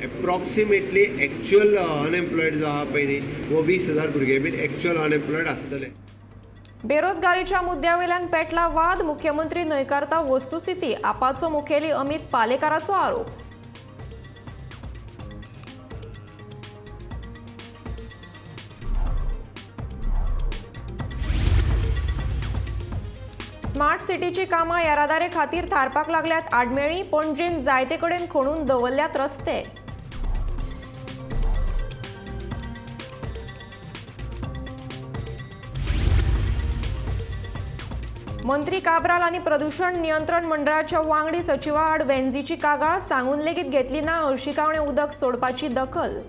Approximately actual unemployed जो आहा पळय न्ही वो 20,000 भुरगे बीन एक्चुअल अनएम्प्लॉयड आसतले। बेरोजगारीच्या मुद्द्यावेल्यान पेटला वाद। मुख्यमंत्री न्हयकारता वस्तुस्थिती आपाचो मुखेली अमित पालेकाराचो आरोप। स्मार्ट सिटीची कामां येरादारी खातीर थारपाक लागल्यात आडमेळी। पणजेन जायते कडेन खणून दवरल्यात रस्ते। मंत्री काब्राल आनी प्रदूषण नियंत्रण मंडळाच्या वांगडी सचिवा आड वेंझीची कागाळ। सांगून लेगीत घेतली ना हळशिकावणे उदक सोडपाची दखल।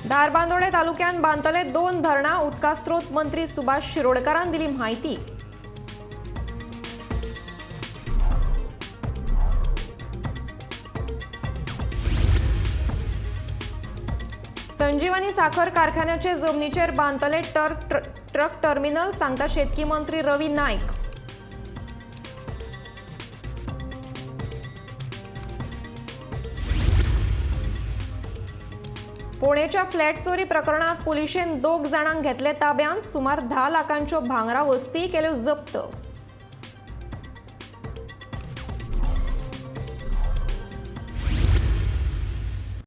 धारबांदोडे तालुक्यात बांदतले 2 धरणां। उदकास्त्रोत मंत्री सुभाष शिरोडकारान दिली म्हायती। संजीवनी साखर कारखान्याचे जमनीचेर बांदतले ट्रक टर्मिनल, सांगता शेतकी मंत्री रवी नाईक। फोंडेच्या फ्लॅट चोरी प्रकरणात पुलिशेन 2 जाणांक घेतले ताब्यांत। सुमार 10 लाखांच्यो भांगरा वस्ती केल्यो जप्त।